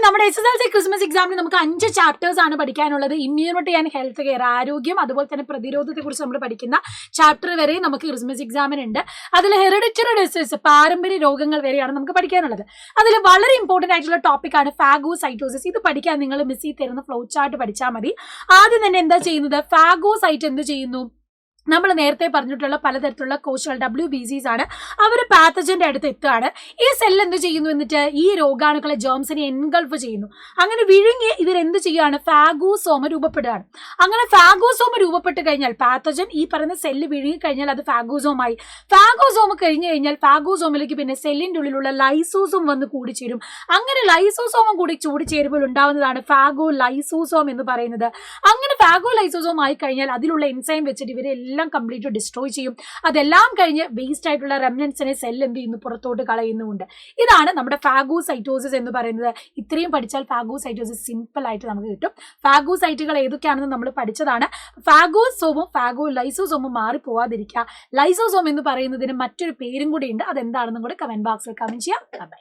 നമ്മുടെ SSLC Christmas എക്സാമിന് നമുക്ക് 5 ചാപ്റ്റേഴ്സ് ആണ് പഠിക്കാനുള്ളത്. ഇമ്മ്യൂണിറ്റി ആൻഡ് ഹെൽത്ത് കെയർ, ആരോഗ്യം അതുപോലെ തന്നെ പ്രതിരോധത്തെ കുറിച്ച് നമ്മൾ പഠിക്കുന്ന ചാപ്റ്റർ വരെ നമുക്ക് ക്രിസ്മസ് എക്സാമിനുണ്ട്. അതിൽ ഹെറിഡിറ്ററി ഡിസീസ്, പാരമ്പര്യ രോഗങ്ങൾ വരെയാണ് നമുക്ക് പഠിക്കാനുള്ളത്. അതിൽ വളരെ ഇമ്പോർട്ടന്റ് ആയിട്ടുള്ള ടോപ്പിക്കാണ് ഫാഗോസൈറ്റോസിസ്. ഇത് പഠിക്കാൻ നിങ്ങൾ മിസ്സിൽ തരുന്ന ഫ്ലോ ചാർട്ട് പഠിച്ചാൽ മതി. ആദ്യം തന്നെ എന്താ ചെയ്യുന്നത്, ഫാഗോസൈറ്റ് എന്ത് ചെയ്യുന്നു, നമ്മൾ നേരത്തെ പറഞ്ഞിട്ടുള്ള പലതരത്തിലുള്ള കോശങ്ങൾ WBCs ആണ്, അവർ പാത്തജന്റെ അടുത്ത് എത്തുകയാണ്. ഈ സെൽ എന്ത് ചെയ്യുന്നു, എന്നിട്ട് ഈ രോഗാണുക്കളെ ജേംസിനെ എൻഗൾഫ് ചെയ്യുന്നു. അങ്ങനെ വിഴുങ്ങി ഇവരെന്ത് ചെയ്യുകയാണ്, ഫാഗോസോമ രൂപപ്പെടുകയാണ്. അങ്ങനെ ഫാഗോസോമ രൂപപ്പെട്ട് കഴിഞ്ഞാൽ പാത്തജൻ ഈ പറയുന്ന സെല്ല് വിഴുങ്ങി കഴിഞ്ഞാൽ അത് ഫാഗോസോമായി. ഫാഗോസോമ കഴിഞ്ഞു കഴിഞ്ഞാൽ ഫാഗോസോമിലേക്ക് പിന്നെ സെല്ലിന്റെ ഉള്ളിലുള്ള ലൈസോസോം വന്ന് കൂടിച്ചേരും. അങ്ങനെ ലൈസോസോമം കൂടി കൂടിച്ചേരുമ്പോൾ ഉണ്ടാവുന്നതാണ് ഫാഗോ ലൈസോസോം എന്ന് പറയുന്നത്. അങ്ങനെ ഫാഗോ ലൈസോസോം ആയി കഴിഞ്ഞാൽ അതിലുള്ള എൻസൈം വെച്ചിട്ട് ഇവരെല്ലാം കംപ്ലീറ്റ് ഡിസ്ട്രോയ് ചെയ്യും. അതെല്ലാം കഴിഞ്ഞ് വേസ്റ്റ് ആയിട്ടുള്ള റെമനൻസിനെ സെൽ എന്ത് ചെയ്യുന്നു, പുറത്തോട്ട് കളയുന്നുമുണ്ട്. ഇതാണ് നമ്മുടെ ഫാഗോസൈറ്റോസിസ് എന്ന് പറയുന്നത്. ഇത്രയും പഠിച്ചാൽ ഫാഗോസൈറ്റോസിസ് സിമ്പിൾ ആയിട്ട് നമുക്ക് കിട്ടും. ഫാഗോസൈറ്റുകൾ ഏതൊക്കെയാണെന്ന് നമ്മൾ പഠിച്ചതാണ്. ഫാഗോസോമും ഫാഗോ ലൈസോസോമും മാറിപ്പോവാതിരിക്കുക. ലൈസോസോം എന്ന് പറയുന്നതിന് മറ്റൊരു പേരും കൂടി ഉണ്ട്, അതെന്താണെന്നും കൂടെ കമന്റ് ബോക്സിൽ കമന്റ് ചെയ്യാം. ബൈ.